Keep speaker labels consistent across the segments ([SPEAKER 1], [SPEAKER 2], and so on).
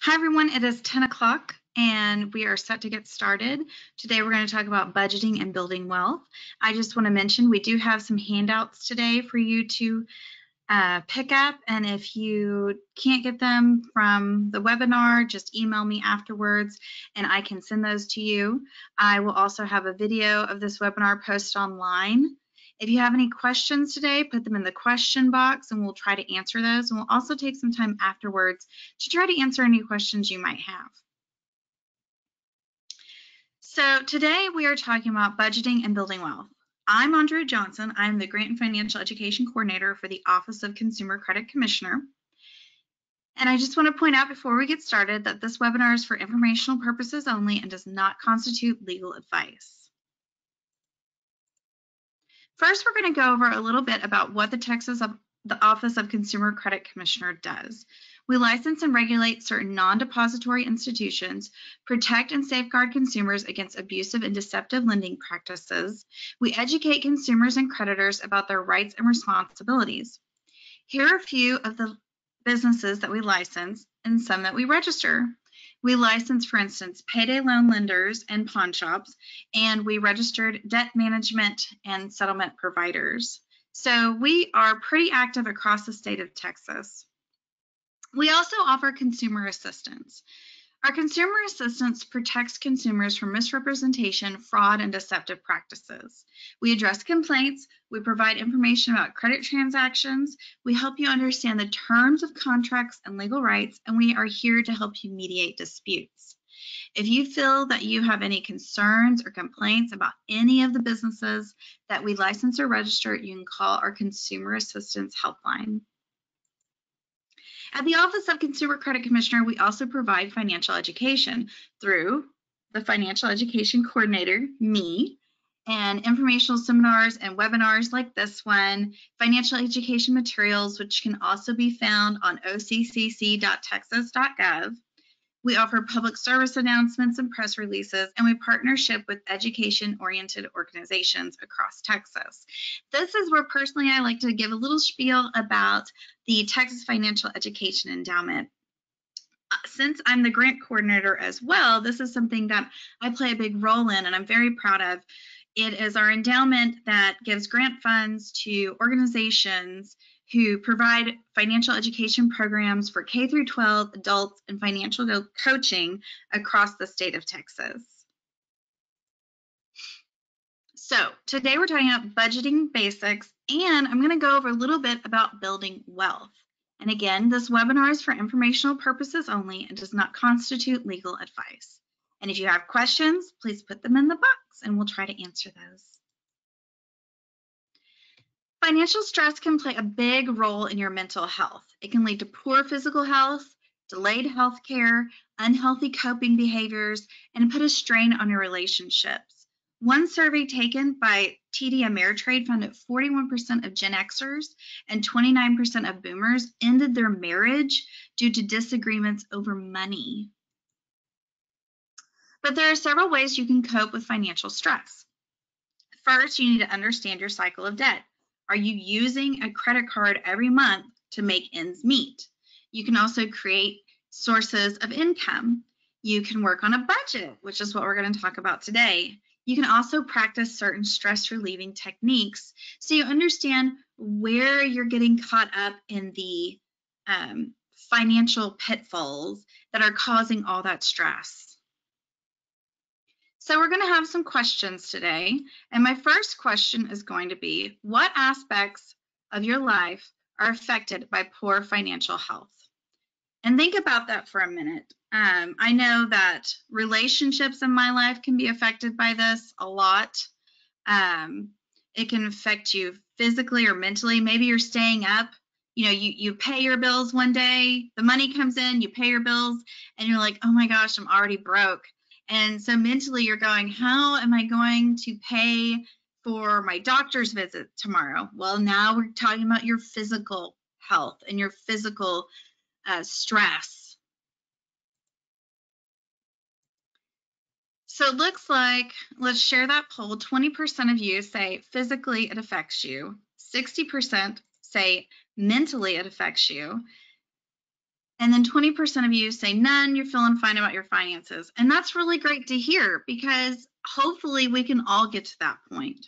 [SPEAKER 1] Hi everyone, it is 10 o'clock and we are set to get started. Today we're going to talk about budgeting and building wealth. I just want to mention we do have some handouts today for you to pick up, and if you can't get them from the webinar, just email me afterwards and I can send those to you. I will also have a video of this webinar posted online. If you have any questions today, put them in the question box and we'll try to answer those. And we'll also take some time afterwards to try to answer any questions you might have. So today we are talking about budgeting and building wealth. I'm Andrea Johnson. I'm the Grant and Financial Education Coordinator for the Office of Consumer Credit Commissioner. And I just want to point out before we get started that this webinar is for informational purposes only and does not constitute legal advice. First, we're going to go over a little bit about what the Office of Consumer Credit Commissioner does. We license and regulate certain non-depository institutions, protect and safeguard consumers against abusive and deceptive lending practices. We educate consumers and creditors about their rights and responsibilities. Here are a few of the businesses that we license and some that we register. We license, for instance, payday loan lenders and pawn shops, and we registered debt management and settlement providers. So we are pretty active across the state of Texas. We also offer consumer assistance. Our consumer assistance protects consumers from misrepresentation, fraud, and deceptive practices. We address complaints, we provide information about credit transactions, we help you understand the terms of contracts and legal rights, and we are here to help you mediate disputes. If you feel that you have any concerns or complaints about any of the businesses that we license or register, you can call our Consumer Assistance Helpline. At the Office of Consumer Credit Commissioner, we also provide financial education through the Financial Education Coordinator, me, and informational seminars and webinars like this one, financial education materials, which can also be found on occc.texas.gov. We offer public service announcements and press releases, and we partnership with education-oriented organizations across Texas. This is where personally I like to give a little spiel about the Texas Financial Education Endowment. Since I'm the grant coordinator as well, this is something that I play a big role in and I'm very proud of. It is our endowment that gives grant funds to organizations who provide financial education programs for K through 12 adults and financial coaching across the state of Texas. So today we're talking about budgeting basics, and I'm going to go over a little bit about building wealth. And again, this webinar is for informational purposes only and does not constitute legal advice. And if you have questions, please put them in the box and we'll try to answer those. Financial stress can play a big role in your mental health. It can lead to poor physical health, delayed health care, unhealthy coping behaviors, and put a strain on your relationships. One survey taken by TD Ameritrade found that 41% of Gen Xers and 29% of Boomers ended their marriage due to disagreements over money. But there are several ways you can cope with financial stress. First, you need to understand your cycle of debt. Are you using a credit card every month to make ends meet? You can also create sources of income. You can work on a budget, which is what we're going to talk about today. You can also practice certain stress relieving techniques so you understand where you're getting caught up in the financial pitfalls that are causing all that stress. So we're going to have some questions today, and my first question is going to be, what aspects of your life are affected by poor financial health? And think about that for a minute. I know that relationships in my life can be affected by this a lot. It can affect you physically or mentally. Maybe you're staying up. You pay your bills one day, the money comes in, you pay your bills, and you're like, oh my gosh, I'm already broke. And so mentally you're going, how am I going to pay for my doctor's visit tomorrow? Well, now we're talking about your physical health and your physical stress. So it looks like, let's share that poll. 20% of you say physically it affects you. 60% say mentally it affects you. And then 20% of you say none, you're feeling fine about your finances. And that's really great to hear because hopefully we can all get to that point.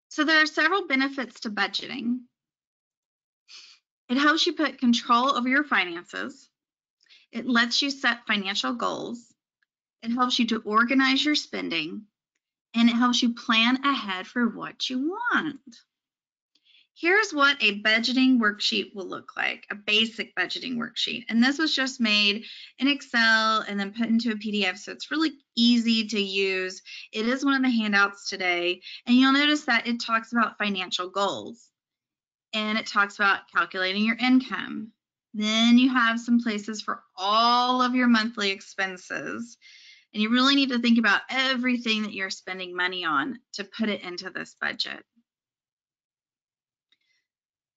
[SPEAKER 1] So there are several benefits to budgeting. It helps you put control over your finances. It lets you set financial goals. It helps you to organize your spending. And it helps you plan ahead for what you want. Here's what a budgeting worksheet will look like, a basic budgeting worksheet. And this was just made in Excel and then put into a PDF, so it's really easy to use. It is one of the handouts today, and you'll notice that it talks about financial goals, and it talks about calculating your income. Then you have some places for all of your monthly expenses, and you really need to think about everything that you're spending money on to put it into this budget.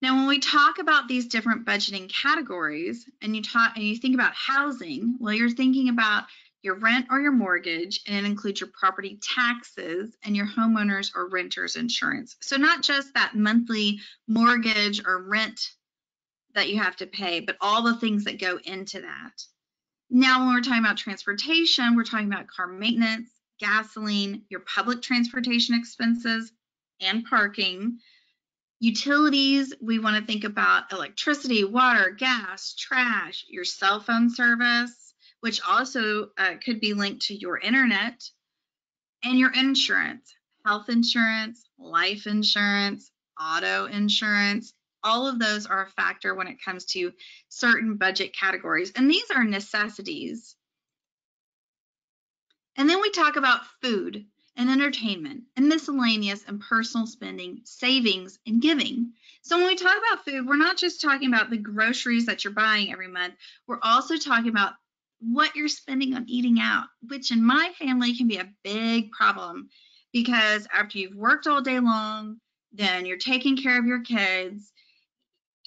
[SPEAKER 1] Now, when we talk about these different budgeting categories and you think about housing, well, you're thinking about your rent or your mortgage, and it includes your property taxes and your homeowners or renters insurance. So not just that monthly mortgage or rent that you have to pay, but all the things that go into that. Now, when we're talking about transportation, we're talking about car maintenance, gasoline, your public transportation expenses, and parking. Utilities, we want to think about electricity, water, gas, trash, your cell phone service, which also could be linked to your internet, and your insurance, health insurance, life insurance, auto insurance. All of those are a factor when it comes to certain budget categories, and these are necessities. And then we talk about food and entertainment and miscellaneous and personal spending, savings, and giving. So when we talk about food, we're not just talking about the groceries that you're buying every month. We're also talking about what you're spending on eating out, which in my family can be a big problem because after you've worked all day long, then you're taking care of your kids,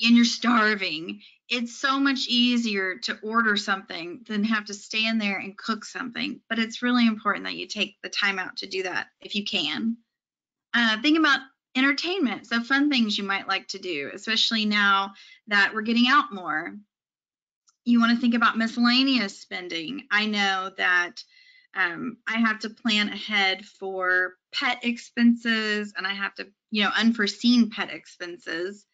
[SPEAKER 1] and you're starving. It's so much easier to order something than have to stand there and cook something. But it's really important that you take the time out to do that if you can. Think about entertainment, so fun things you might like to do, especially now that we're getting out more. You want to think about miscellaneous spending. I know that I have to plan ahead for pet expenses, and I have to, unforeseen pet expenses.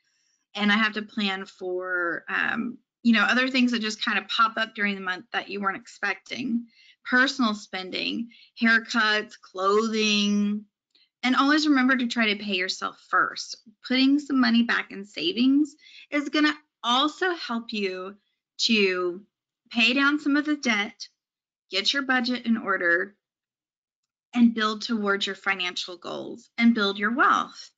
[SPEAKER 1] And I have to plan for, other things that just kind of pop up during the month that you weren't expecting. Personal spending, haircuts, clothing, and always remember to try to pay yourself first. Putting some money back in savings is going to also help you to pay down some of the debt, get your budget in order, and build towards your financial goals and build your wealth.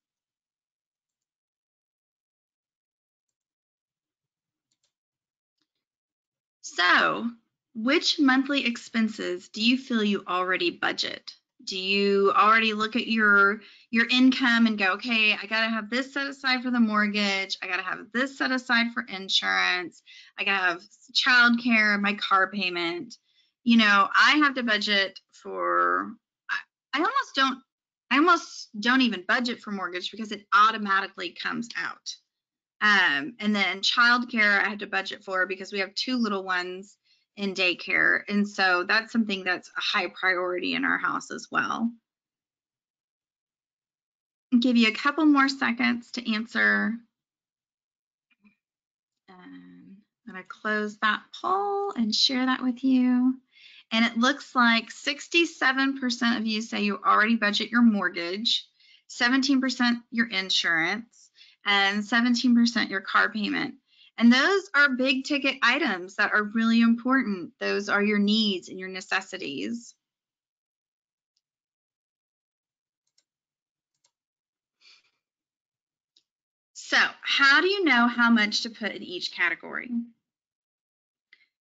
[SPEAKER 1] So, which monthly expenses do you feel you already budget? Do you already look at your income and go, okay, I got to have this set aside for the mortgage. I got to have this set aside for insurance. I got to have childcare, my car payment. I have to budget for, I almost don't even budget for mortgage because it automatically comes out. And then childcare I have to budget for because we have 2 little ones in daycare. And so that's something that's a high priority in our house as well. I'll give you a couple more seconds to answer. I'm going to close that poll and share that with you. And it looks like 67% of you say you already budget your mortgage, 17% your insurance, and 17% your car payment. And those are big ticket items that are really important. Those are your needs and your necessities. So, how do you know how much to put in each category?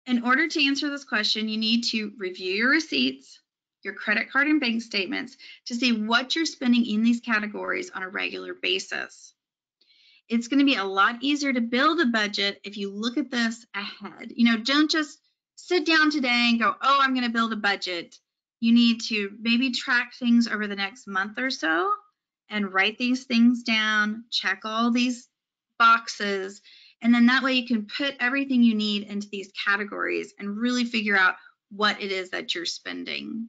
[SPEAKER 1] In order to answer this question, you need to review your receipts, your credit card and bank statements to see what you're spending in these categories on a regular basis. It's going to be a lot easier to build a budget if you look at this ahead. Don't just sit down today and go, oh, I'm going to build a budget. You need to maybe track things over the next month or so and write these things down, check all these boxes, and then that way you can put everything you need into these categories and really figure out what it is that you're spending.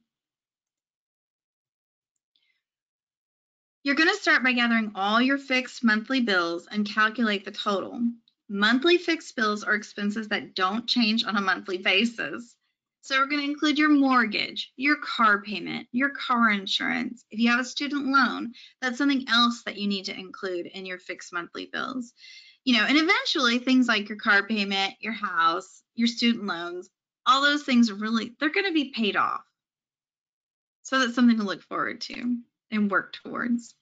[SPEAKER 1] You're going to start by gathering all your fixed monthly bills and calculate the total. Monthly fixed bills are expenses that don't change on a monthly basis. So we're going to include your mortgage, your car payment, your car insurance. If you have a student loan, that's something else that you need to include in your fixed monthly bills. And eventually things like your car payment, your house, your student loans, all those things they're going to be paid off. So that's something to look forward to and work towards.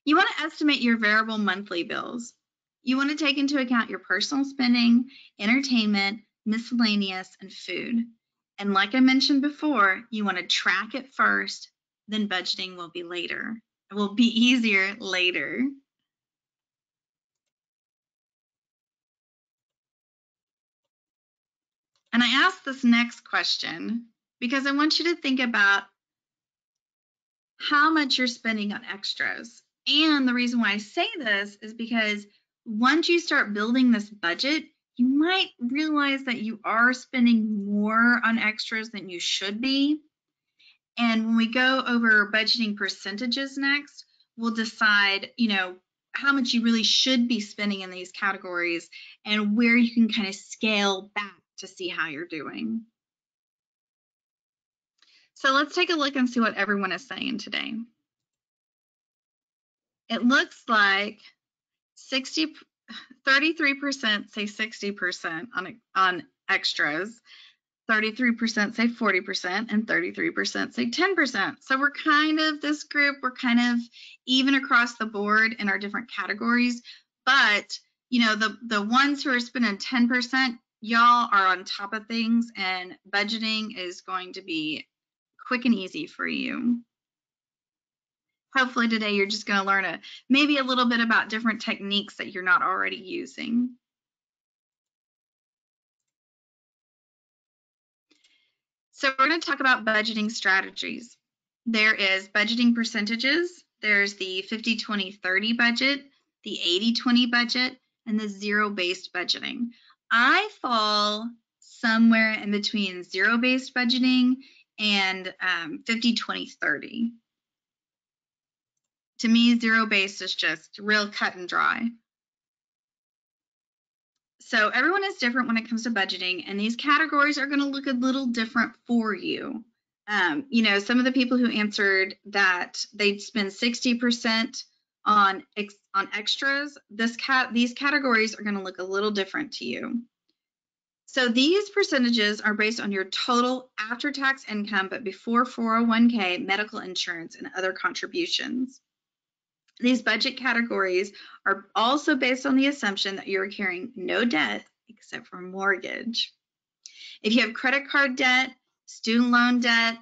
[SPEAKER 1] You want to estimate your variable monthly bills. You want to take into account your personal spending, entertainment, miscellaneous, and food. And like I mentioned before, you want to track it first, then budgeting will be later. It will be easier later. And I asked this next question because I want you to think about how much you're spending on extras. And the reason why I say this is because once you start building this budget, you might realize that you are spending more on extras than you should be. And when we go over budgeting percentages next, we'll decide, how much you really should be spending in these categories and where you can kind of scale back to see how you're doing. So let's take a look and see what everyone is saying today. It looks like 33% say 60% on extras, 33% say 40%, and 33% say 10%. So we're this group, we're kind of even across the board in our different categories. But, the ones who are spending 10%, y'all are on top of things, and budgeting is going to be quick and easy for you. Hopefully today you're just going to learn maybe a little bit about different techniques that you're not already using. So we're going to talk about budgeting strategies. There is budgeting percentages. There's the 50-20-30 budget, the 80-20 budget, and the zero-based budgeting. I fall somewhere in between zero-based budgeting and 50-20-30. To me, zero-based is just real cut and dry. So everyone is different when it comes to budgeting, and these categories are going to look a little different for you. Some of the people who answered that they'd spend 60% on extras, these categories are going to look a little different to you. So these percentages are based on your total after-tax income, but before 401k, medical insurance, and other contributions. These budget categories are also based on the assumption that you're carrying no debt except for mortgage. If you have credit card debt, student loan debt,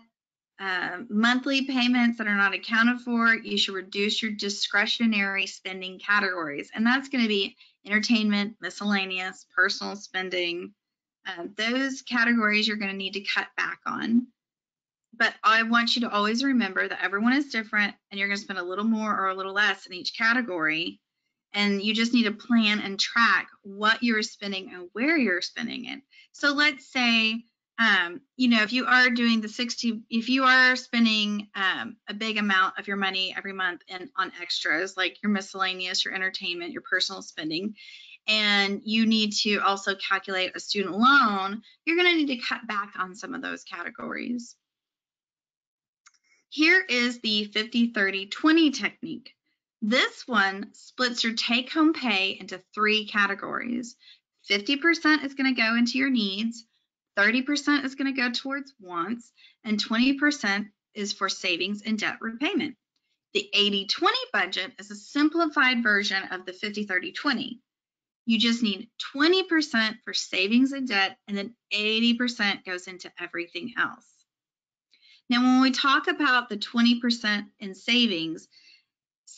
[SPEAKER 1] monthly payments that are not accounted for, you should reduce your discretionary spending categories. And that's going to be entertainment, miscellaneous, personal spending. Those categories you're going to need to cut back on. But I want you to always remember that everyone is different and you're going to spend a little more or a little less in each category. And you just need to plan and track what you're spending and where you're spending it. So let's say, if you are doing if you are spending a big amount of your money every month on extras, like your miscellaneous, your entertainment, your personal spending, and you need to also calculate a student loan, you're going to need to cut back on some of those categories. Here is the 50-30-20 technique. This one splits your take-home pay into 3 categories. 50% is going to go into your needs, 30% is going to go towards wants, and 20% is for savings and debt repayment. The 80-20 budget is a simplified version of the 50-30-20. You just need 20% for savings and debt, and then 80% goes into everything else. Now, when we talk about the 20% in savings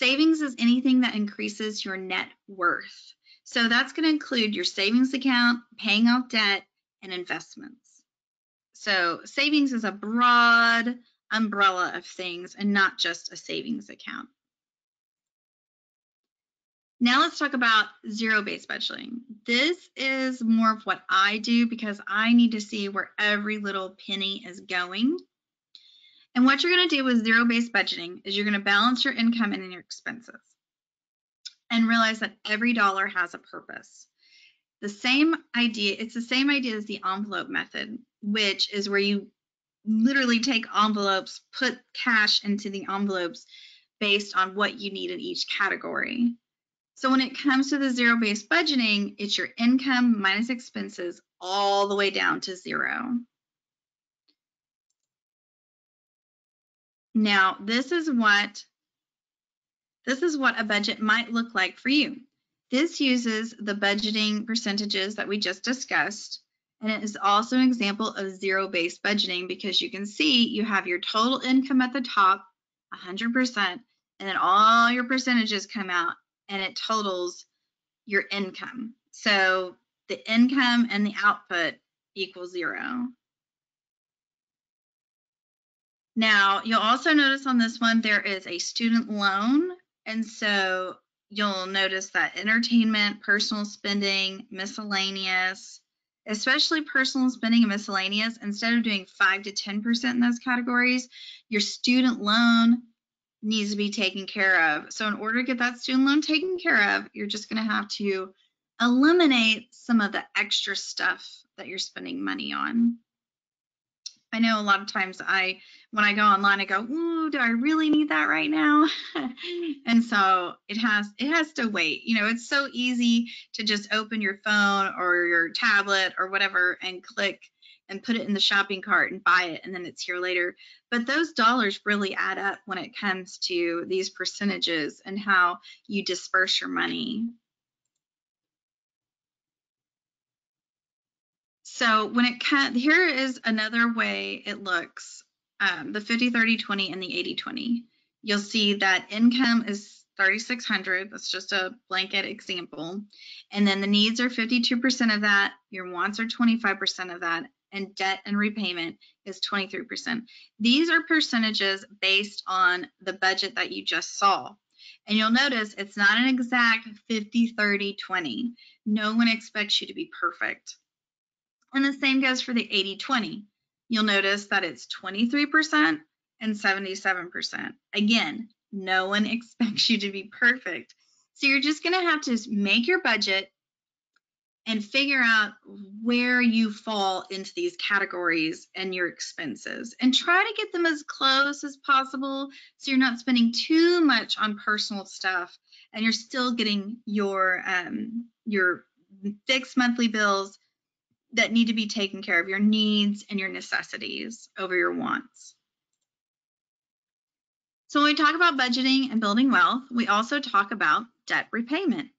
[SPEAKER 1] is anything that increases your net worth. So that's going to include your savings account, paying off debt, and investments. So savings is a broad umbrella of things and not just a savings account. Now let's talk about zero-based budgeting. This is more of what I do because I need to see where every little penny is going. And what you're going to do with zero-based budgeting is you're going to balance your income and your expenses and realize that every dollar has a purpose. It's the same idea as the envelope method, which is where you literally take envelopes, put cash into the envelopes based on what you need in each category. So when it comes to the zero-based budgeting, it's your income minus expenses all the way down to zero. Now, this is what a budget might look like for you. This uses the budgeting percentages that we just discussed, and it is also an example of zero-based budgeting because you can see you have your total income at the top, 100%, and then all your percentages come out and it totals your income. So the income and the output equals zero. Now, you'll also notice on this one, there is a student loan. And so you'll notice that entertainment, personal spending, miscellaneous, especially personal spending and miscellaneous, instead of doing 5 to 10% in those categories, your student loan needs to be taken care of. So in order to get that student loan taken care of, you're just going to have to eliminate some of the extra stuff that you're spending money on. I know a lot of times when I go online, I go, ooh, do I really need that right now? And so it has to wait. You know, it's so easy to just open your phone or your tablet or whatever and click and put it in the shopping cart and buy it, and then it's here later. But those dollars really add up when it comes to these percentages and how you disperse your money. So when it comes, here is another way it looks, the 50-30-20 and the 80-20. You'll see that income is $3,600. That's just a blanket example. And then the needs are 52% of that. Your wants are 25% of that. And debt and repayment is 23%. These are percentages based on the budget that you just saw. And you'll notice it's not an exact 50-30-20. No one expects you to be perfect. And the same goes for the 80-20. You'll notice that it's 23% and 77%. Again, no one expects you to be perfect. So you're just going to have to make your budget and figure out where you fall into these categories and your expenses, and try to get them as close as possible so you're not spending too much on personal stuff and you're still getting your fixed monthly bills that need to be taken care of, your needs and your necessities over your wants. So when we talk about budgeting and building wealth, we also talk about debt repayment.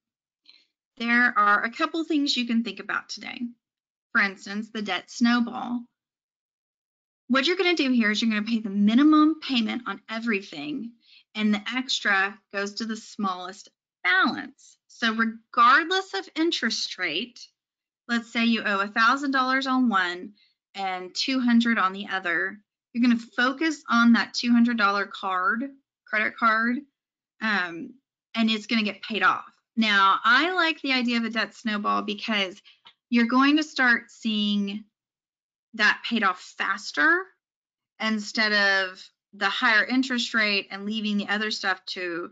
[SPEAKER 1] There are a couple things you can think about today. For instance, the debt snowball. What you're going to do here is you're going to pay the minimum payment on everything, and the extra goes to the smallest balance. So regardless of interest rate, let's say you owe $1,000 on one and $200 on the other, you're going to focus on that $200 credit card, and it's going to get paid off. Now, I like the idea of a debt snowball because you're going to start seeing that paid off faster instead of the higher interest rate and leaving the other stuff to,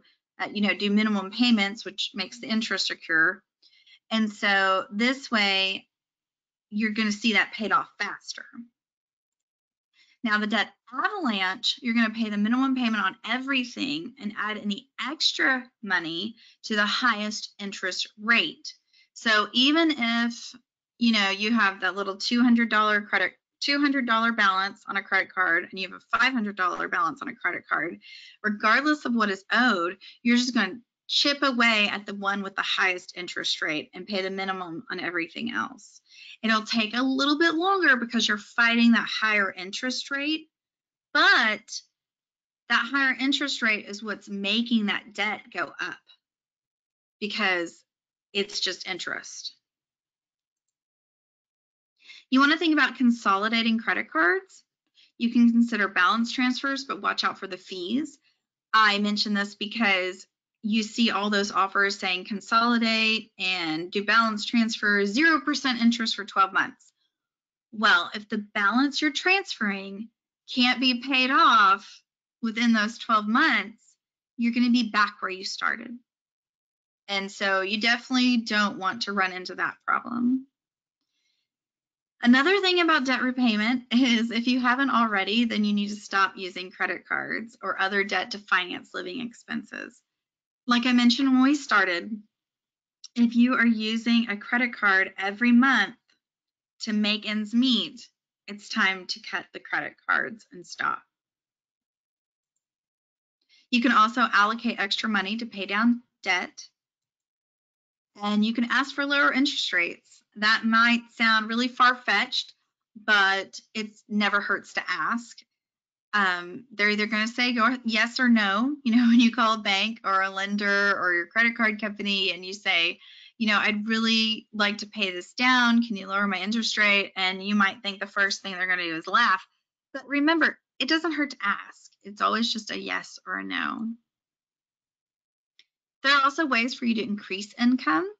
[SPEAKER 1] do minimum payments, which makes the interest occur. And so this way, you're going to see that paid off faster. Now, the debt avalanche, you're going to pay the minimum payment on everything and add any extra money to the highest interest rate. So even if, you have that little $200 balance on a credit card and you have a $500 balance on a credit card, regardless of what is owed, you're just going to chip away at the one with the highest interest rate and pay the minimum on everything else. It'll take a little bit longer because you're fighting that higher interest rate, but that higher interest rate is what's making that debt go up because it's just interest. You want to think about consolidating credit cards. You can consider balance transfers, but watch out for the fees. I mention this because you see all those offers saying consolidate and do balance transfer, 0% interest for 12 months. Well, if the balance you're transferring can't be paid off within those 12 months, you're going to be back where you started. And so you definitely don't want to run into that problem. Another thing about debt repayment is if you haven't already, then you need to stop using credit cards or other debt to finance living expenses. Like I mentioned when we started, if you are using a credit card every month to make ends meet, it's time to cut the credit cards and stop. You can also allocate extra money to pay down debt, and you can ask for lower interest rates. That might sound really far-fetched, but it never hurts to ask. They're either going to say go yes or no. When you call a bank or a lender or your credit card company and you say, I'd really like to pay this down. Can you lower my interest rate? And you might think the first thing they're going to do is laugh. But remember, it doesn't hurt to ask. It's always just a yes or a no. There are also ways for you to increase income.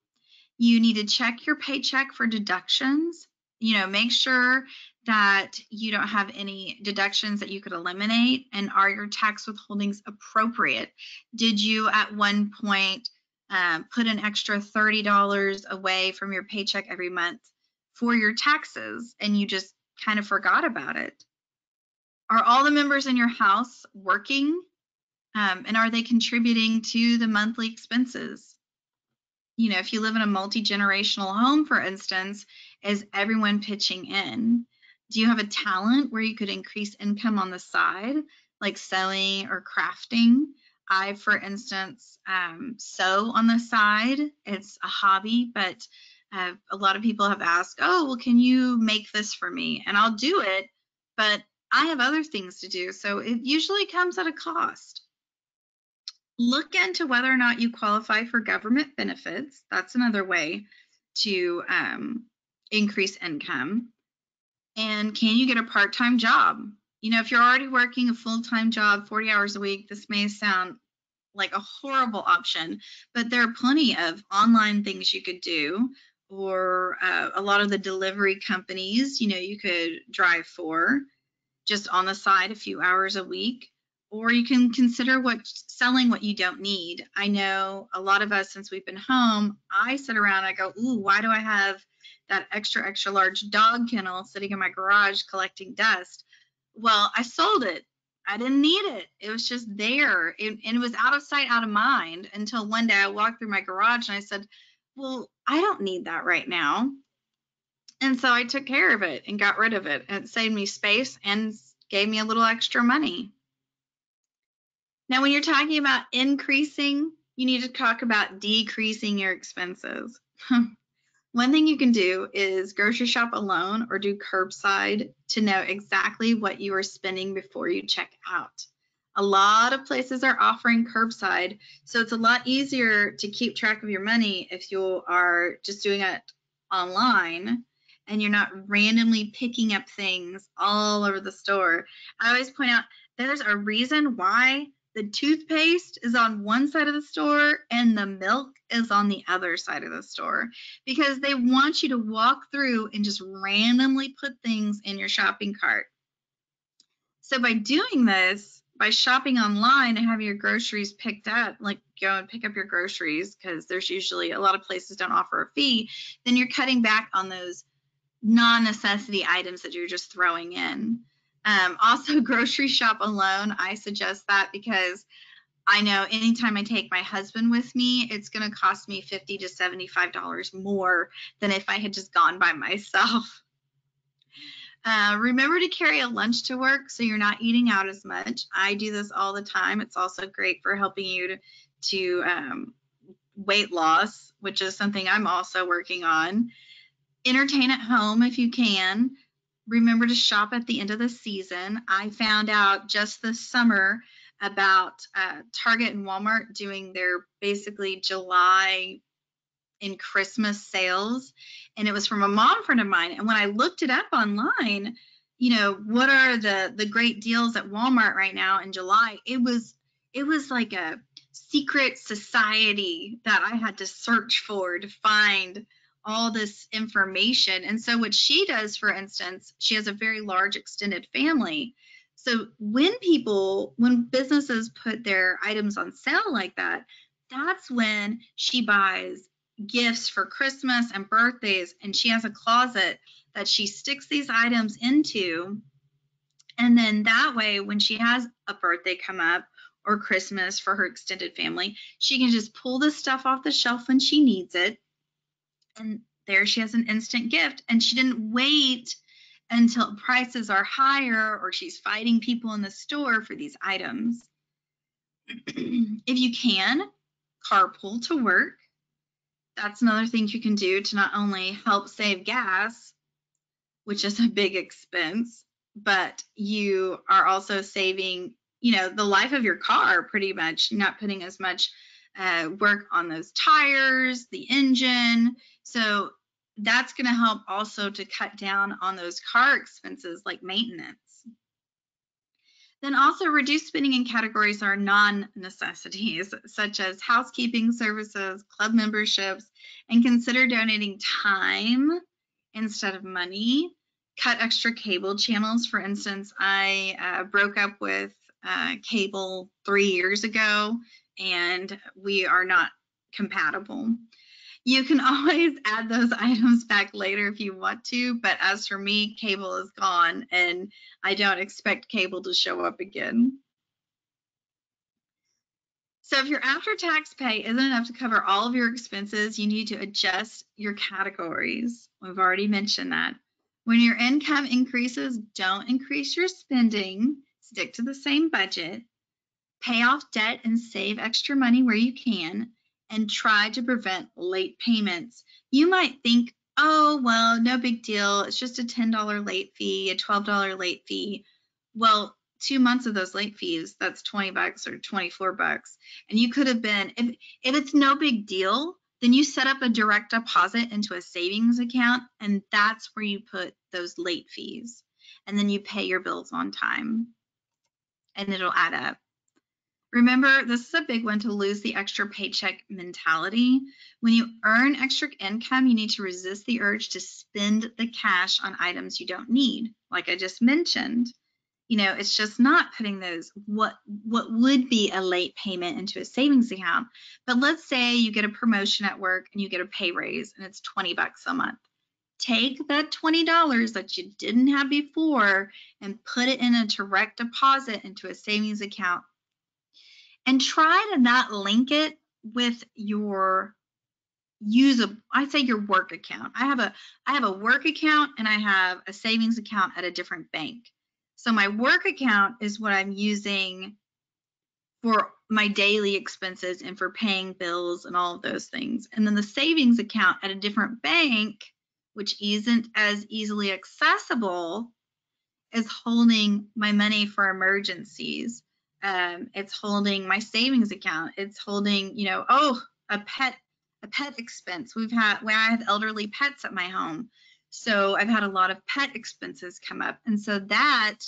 [SPEAKER 1] You need to check your paycheck for deductions. Make sure that you don't have any deductions that you could eliminate, and are your tax withholdings appropriate? Did you at one point put an extra $30 away from your paycheck every month for your taxes and you just kind of forgot about it? Are all the members in your house working? And are they contributing to the monthly expenses? If you live in a multi-generational home, for instance, is everyone pitching in? Do you have a talent where you could increase income on the side, like sewing or crafting? I, for instance, sew on the side. It's a hobby, but a lot of people have asked, oh, well, can you make this for me? And I'll do it, but I have other things to do, so it usually comes at a cost. Look into whether or not you qualify for government benefits. That's another way to increase income. And can you get a part-time job? If you're already working a full-time job, 40 hours a week, this may sound like a horrible option, but there are plenty of online things you could do, or a lot of the delivery companies, you could drive for just on the side a few hours a week. Or you can consider selling what you don't need. I know a lot of us, since we've been home, I sit around, I go, ooh, why do I have that extra large dog kennel sitting in my garage collecting dust? Well, I sold it. I didn't need it. It was just there. And it was out of sight, out of mind, until one day I walked through my garage and I said, well, I don't need that right now. And so I took care of it and got rid of it. And it saved me space and gave me a little extra money. Now, when you're talking about increasing, you need to talk about decreasing your expenses. One thing you can do is grocery shop alone or do curbside to know exactly what you are spending before you check out. A lot of places are offering curbside, so it's a lot easier to keep track of your money if you are just doing it online and you're not randomly picking up things all over the store. I always point out there's a reason why the toothpaste is on one side of the store and the milk is on the other side of the store, because they want you to walk through and just randomly put things in your shopping cart. So by doing this, by shopping online and having your groceries picked up, like go and pick up your groceries, because there's usually a lot of places don't offer a fee, then you're cutting back on those non-necessity items that you're just throwing in. Also, grocery shop alone, I suggest that because I know anytime I take my husband with me, it's going to cost me $50 to $75 more than if I had just gone by myself. Remember to carry a lunch to work so you're not eating out as much. I do this all the time. It's also great for helping you to weight loss, which is something I'm also working on. Entertain at home if you can. Remember to shop at the end of the season. I found out just this summer about Target and Walmart doing their basically July and Christmas sales, and it was from a mom friend of mine. And when I looked it up online, what are the great deals at Walmart right now in July? It was like a secret society that I had to search for to find all this information. And so what she does, for instance, she has a very large extended family. So when businesses put their items on sale like that, that's when she buys gifts for Christmas and birthdays, and she has a closet that she sticks these items into. And then that way, when she has a birthday come up or Christmas for her extended family, she can just pull this stuff off the shelf when she needs it. And there she has an instant gift. And she didn't wait until prices are higher or she's fighting people in the store for these items. If you can, carpool to work. That's another thing you can do to not only help save gas, which is a big expense, but you are also saving, the life of your car pretty much. You're not putting as much work on those tires, the engine. So that's going to help also to cut down on those car expenses like maintenance. Then also reduce spending in categories are non-necessities, such as housekeeping services, club memberships, and consider donating time instead of money. Cut extra cable channels. For instance, I broke up with cable 3 years ago, and we are not compatible. You can always add those items back later if you want to, but as for me, cable is gone, and I don't expect cable to show up again. So if your after-tax pay isn't enough to cover all of your expenses, you need to adjust your categories. We've already mentioned that. When your income increases, don't increase your spending. Stick to the same budget. Pay off debt and save extra money where you can, and try to prevent late payments. You might think, oh, well, no big deal. It's just a $10 late fee, a $12 late fee. Well, 2 months of those late fees, that's $20 or $24. And you could have been, if it's no big deal, then you set up a direct deposit into a savings account, and that's where you put those late fees. And then you pay your bills on time, and it'll add up. Remember, this is a big one, to lose the extra paycheck mentality. When you earn extra income, you need to resist the urge to spend the cash on items you don't need. Like I just mentioned, it's just not putting those, what would be a late payment into a savings account. But let's say you get a promotion at work and you get a pay raise and it's $20 a month. Take that $20 that you didn't have before and put it in a direct deposit into a savings account. And try to not link it with your your work account. I have a work account and I have a savings account at a different bank. So my work account is what I'm using for my daily expenses and for paying bills and all of those things. And then the savings account at a different bank, which isn't as easily accessible, is holding my money for emergencies. It's holding my savings account. It's holding, a pet expense. I have elderly pets at my home. So I've had a lot of pet expenses come up. And so that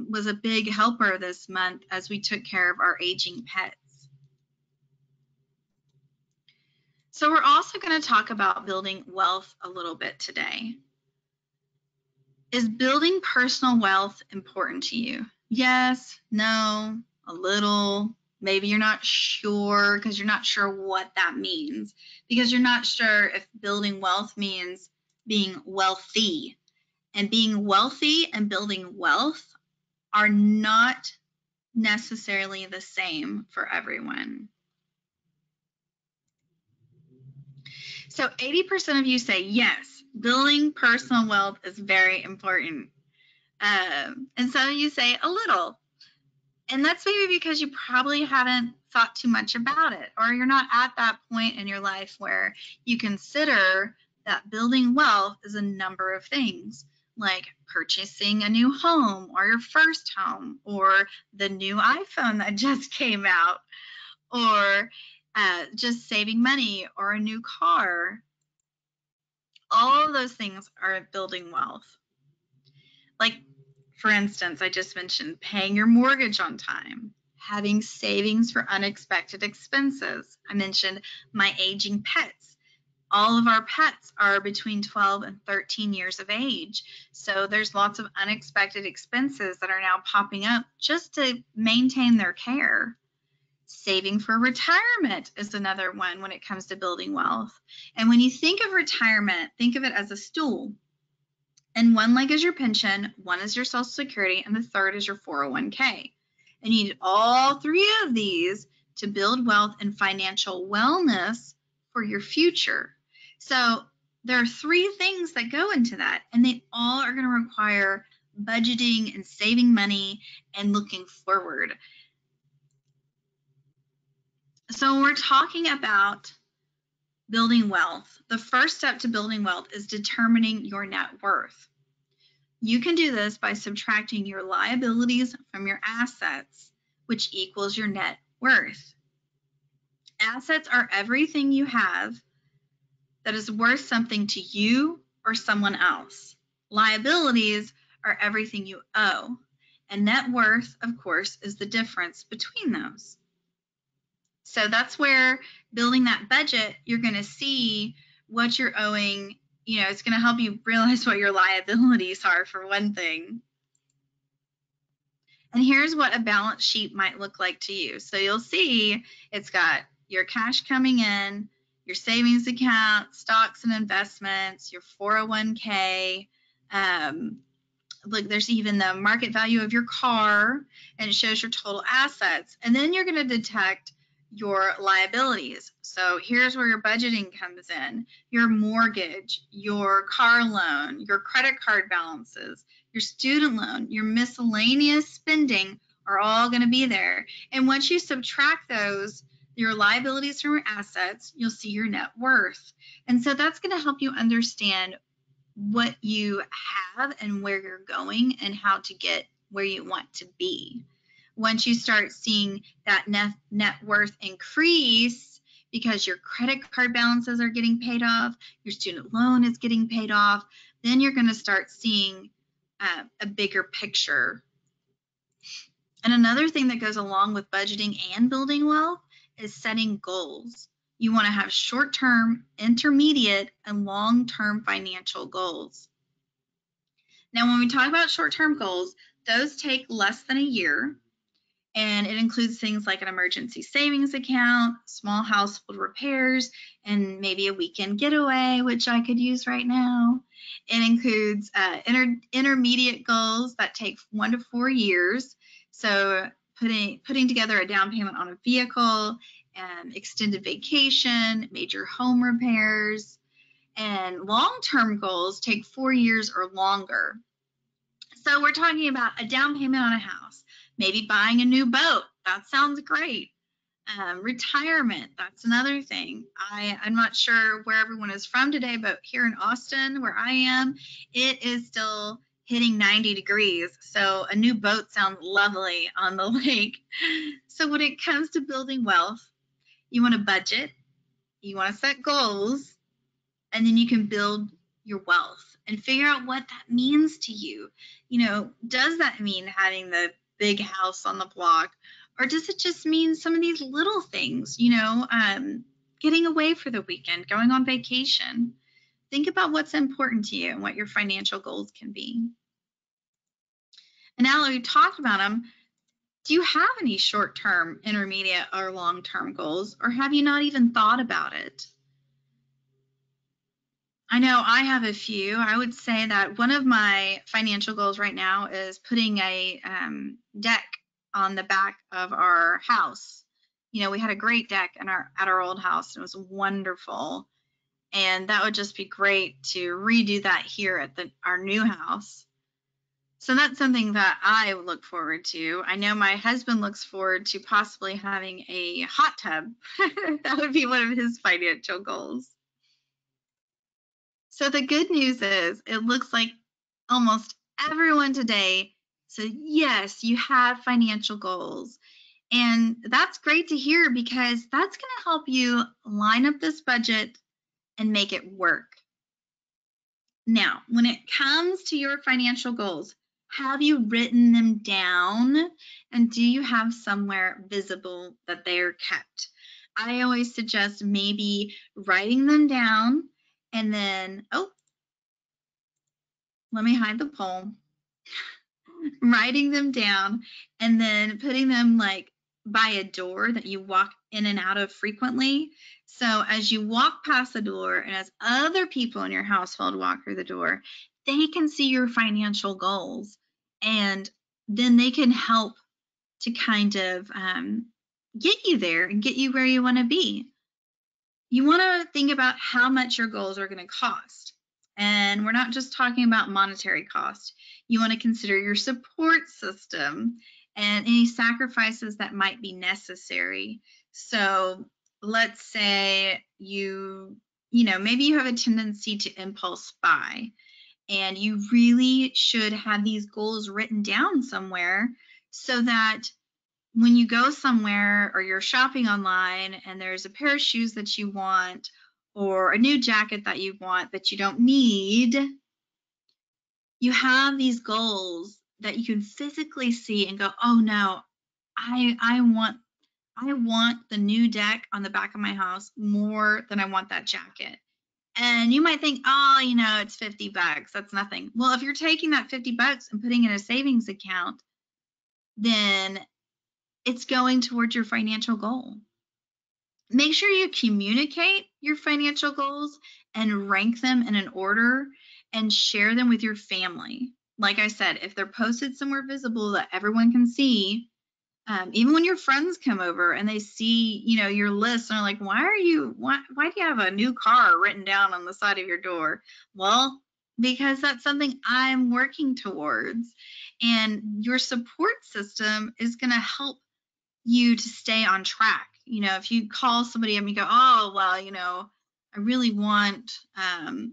[SPEAKER 1] was a big helper this month as we took care of our aging pets. So we're also going to talk about building wealth a little bit today. Is building personal wealth important to you? Yes, no, a little. Maybe you're not sure because you're not sure what that means, because you're not sure if building wealth means being wealthy. And being wealthy and building wealth are not necessarily the same for everyone. So 80% of you say yes, building personal wealth is very important. And some of you say a little. And that's maybe because you probably haven't thought too much about it, or you're not at that point in your life where you consider that building wealth is a number of things, like purchasing a new home or your first home, or the new iPhone that just came out, or just saving money or a new car. All of those things are building wealth. Like, for instance, I just mentioned paying your mortgage on time, having savings for unexpected expenses. I mentioned my aging pets. All of our pets are between 12 and 13 years of age. So there's lots of unexpected expenses that are now popping up just to maintain their care. Saving for retirement is another one when it comes to building wealth. And when you think of retirement, think of it as a stool. And one leg is your pension, one is your Social Security, and the third is your 401k. And you need all three of these to build wealth and financial wellness for your future. So there are three things that go into that, and they all are going to require budgeting and saving money and looking forward. So when we're talking about building wealth, the first step to building wealth is determining your net worth. You can do this by subtracting your liabilities from your assets, which equals your net worth. Assets are everything you have that is worth something to you or someone else. Liabilities are everything you owe. And net worth, of course, is the difference between those. So that's where building that budget, you're going to see what you're owing. You know, it's going to help you realize what your liabilities are, for one thing. And here's what a balance sheet might look like to you. So you'll see it's got your cash coming in, your savings account, stocks and investments, your 401k. Look, there's even the market value of your car, and it shows your total assets. And then you're going to detect your liabilities. So here's where your budgeting comes in. Your mortgage, your car loan, your credit card balances, your student loan, your miscellaneous spending are all going to be there. And once you subtract those, your liabilities from your assets, you'll see your net worth. And so that's going to help you understand what you have and where you're going and how to get where you want to be. Once you start seeing that net worth increase because your credit card balances are getting paid off, your student loan is getting paid off, then you're going to start seeing a bigger picture. And another thing that goes along with budgeting and building wealth is setting goals. You want to have short-term, intermediate, and long-term financial goals. Now, when we talk about short-term goals, those take less than a year, and it includes things like an emergency savings account, small household repairs, and maybe a weekend getaway, which I could use right now. It includes intermediate goals that take 1 to 4 years. So putting together a down payment on a vehicle, extended vacation, major home repairs, and long-term goals take 4 years or longer. So we're talking about a down payment on a house, maybe buying a new boat. That sounds great. Retirement, that's another thing. I'm not sure where everyone is from today, but here in Austin, where I am, it is still hitting 90 degrees. So a new boat sounds lovely on the lake. So when it comes to building wealth, you want to budget, you want to set goals, and then you can build your wealth and figure out what that means to you. You know, does that mean having the big house on the block, or does it just mean some of these little things, you know, getting away for the weekend, going on vacation? Think about what's important to you and what your financial goals can be. And now that we've talked about them, do you have any short-term, intermediate, or long-term goals, or have you not even thought about it? I know I have a few. I would say that one of my financial goals right now is putting a deck on the back of our house. You know, we had a great deck at our old house, and it was wonderful. And that would just be great to redo that here at our new house. So that's something that I look forward to. I know my husband looks forward to possibly having a hot tub. That would be one of his financial goals. So the good news is it looks like almost everyone today said, yes, you have financial goals. And that's great to hear, because that's going to help you line up this budget and make it work. Now, when it comes to your financial goals, Have you written them down? And do you have somewhere visible that they are kept? I always suggest maybe writing them down and then, oh, let me hide the poll. Writing them down and then putting them like by a door that you walk in and out of frequently. So as you walk past the door and as other people in your household walk through the door, they can see your financial goals and then they can help to kind of get you there and get you where you want to be. You want to think about how much your goals are going to cost. And we're not just talking about monetary cost. You want to consider your support system and any sacrifices that might be necessary. So let's say maybe you have a tendency to impulse buy, and you really should have these goals written down somewhere so that when you go somewhere or you're shopping online and there's a pair of shoes that you want or a new jacket that you want that you don't need, you have these goals that you can physically see and go, oh no, I want the new deck on the back of my house more than I want that jacket. And you might think, oh, it's $50. That's nothing. Well, if you're taking that $50 and putting it in a savings account, then it's going towards your financial goal. Make sure you communicate your financial goals and rank them in an order and share them with your family. Like I said, if they're posted somewhere visible that everyone can see, even when your friends come over and they see, your list and are like, why do you have a new car written down on the side of your door? Well, because that's something I'm working towards. And your support system is going to help you to stay on track. If you call somebody and you go, oh, well, I really want, I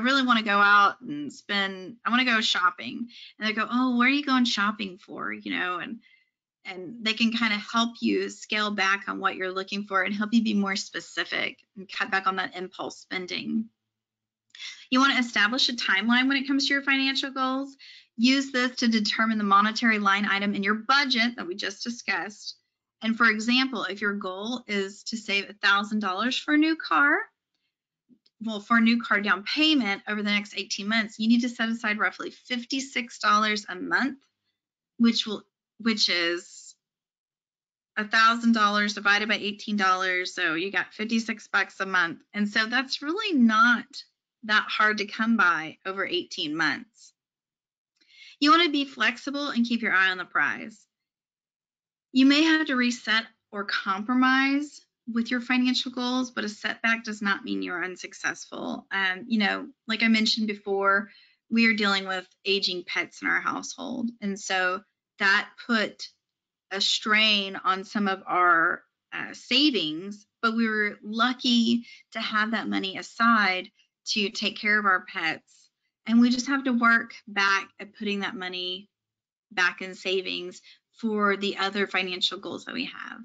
[SPEAKER 1] really want to go out and I want to go shopping. And they go, oh, where are you going shopping for? And they can kind of help you scale back on what you're looking for and help you be more specific and cut back on that impulse spending. You want to establish a timeline when it comes to your financial goals. Use this to determine the monetary line item in your budget that we just discussed. And for example, if your goal is to save $1,000 for a new car, for a new car down payment over the next 18 months, you need to set aside roughly $56 a month, which is $1,000 divided by $18. So you got $56 a month. And so that's really not that hard to come by over 18 months. You want to be flexible and keep your eye on the prize. You may have to reset or compromise with your financial goals, but a setback does not mean you're unsuccessful. Like I mentioned before, we are dealing with aging pets in our household. And so that put a strain on some of our savings, but we were lucky to have that money aside to take care of our pets. And we just have to work back at putting that money back in savings for the other financial goals that we have.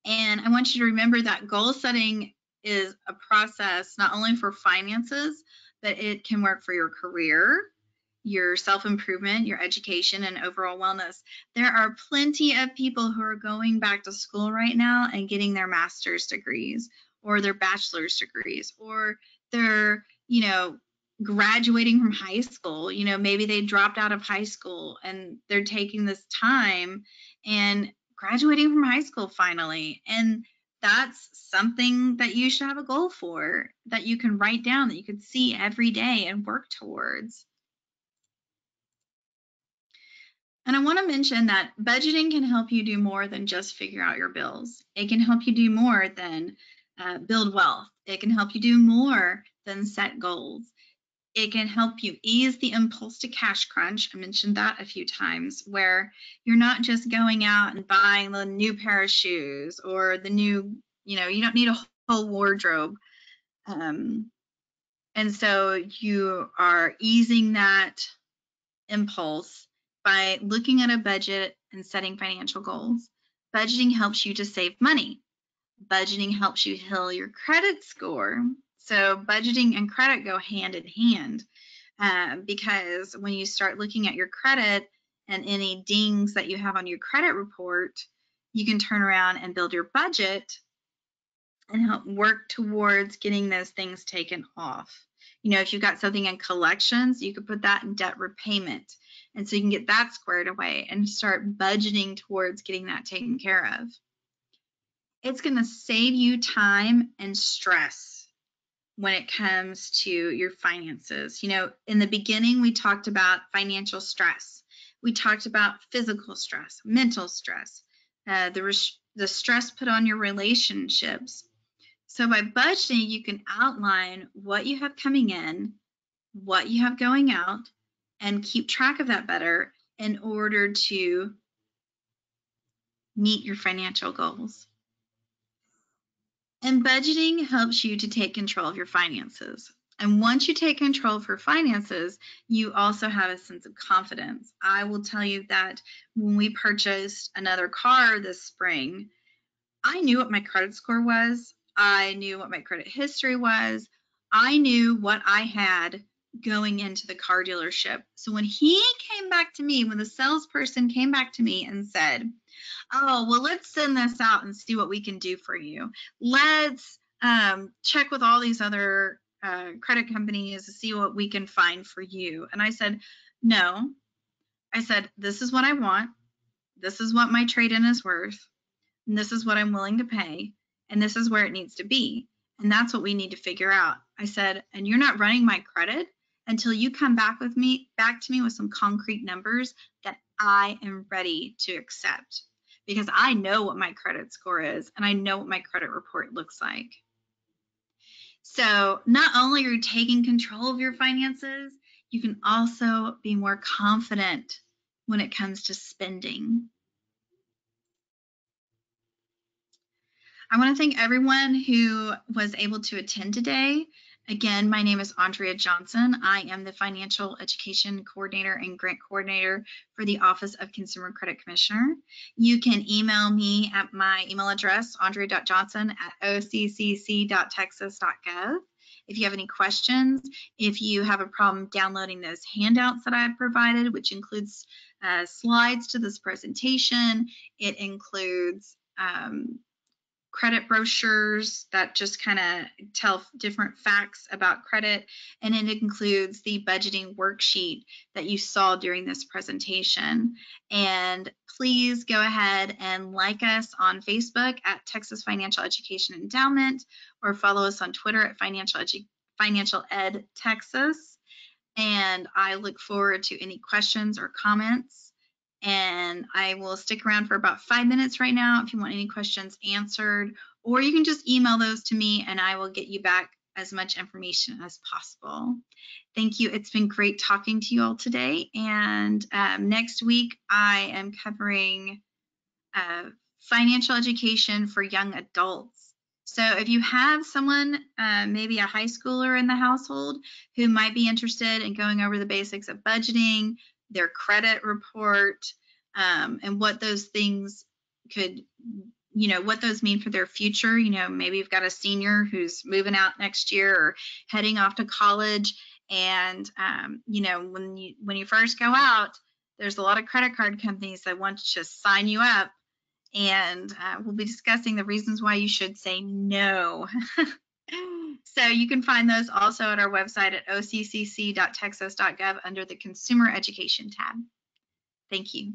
[SPEAKER 1] And I want you to remember that goal setting is a process not only for finances, but it can work for your career, your self-improvement, your education, and overall wellness. There are plenty of people who are going back to school right now and getting their master's degrees or their bachelor's degrees, or they're, graduating from high school. Maybe they dropped out of high school and they're taking this time and graduating from high school finally. And that's something that you should have a goal for, that you can write down, that you can see every day and work towards. And I want to mention that budgeting can help you do more than just figure out your bills. It can help you do more than build wealth. It can help you do more than set goals. It can help you ease the impulse to cash crunch. I mentioned that a few times, where you're not just going out and buying the new pair of shoes or the new, you don't need a whole wardrobe. And so you are easing that impulse by looking at a budget and setting financial goals. Budgeting helps you to save money. Budgeting helps you heal your credit score. So budgeting and credit go hand in hand. because when you start looking at your credit and any dings that you have on your credit report, you can turn around and build your budget and help work towards getting those things taken off. You know, if you've got something in collections, you could put that in debt repayment. And so you can get that squared away and start budgeting towards getting that taken care of. It's going to save you time and stress when it comes to your finances. You know, in the beginning, we talked about financial stress. We talked about physical stress, mental stress, the stress put on your relationships. So by budgeting, you can outline what you have coming in, what you have going out, and keep track of that better in order to meet your financial goals. And budgeting helps you to take control of your finances. And once you take control of your finances, you also have a sense of confidence. I will tell you that when we purchased another car this spring, I knew what my credit score was. I knew what my credit history was. I knew what I had going into the car dealership. So when he came back to me, when the salesperson came back to me and said, oh, well, let's send this out and see what we can do for you. Let's check with all these other credit companies to see what we can find for you. And I said, no. I said, this is what I want. This is what my trade-in is worth. And this is what I'm willing to pay. And this is where it needs to be. And that's what we need to figure out. I said, and you're not running my credit until you come back to me with some concrete numbers that I am ready to accept. Because I know what my credit score is and I know what my credit report looks like. So not only are you taking control of your finances, you can also be more confident when it comes to spending. I want to thank everyone who was able to attend today. Again, my name is Andrea Johnson. I am the Financial Education Coordinator and Grant Coordinator for the Office of Consumer Credit Commissioner. You can email me at my email address, andrea.johnson@occc.texas.gov. If you have any questions, if you have a problem downloading those handouts that I have provided, which includes slides to this presentation, it includes credit brochures that just kind of tell different facts about credit, and it includes the budgeting worksheet that you saw during this presentation. And please go ahead and like us on Facebook at Texas Financial Education Endowment, or follow us on Twitter at Financial Ed Texas. And I look forward to any questions or comments. And I will stick around for about 5 minutes right now if you want any questions answered, or you can just email those to me and I will get you back as much information as possible. Thank you. It's been great talking to you all today. And next week I am covering financial education for young adults. So if you have someone, maybe a high schooler in the household, who might be interested in going over the basics of budgeting, their credit report, and what those things could, what those mean for their future. Maybe you've got a senior who's moving out next year or heading off to college, and when you first go out, there's a lot of credit card companies that want to just sign you up, and we'll be discussing the reasons why you should say no. So you can find those also at our website at occc.texas.gov under the Consumer Education tab. Thank you.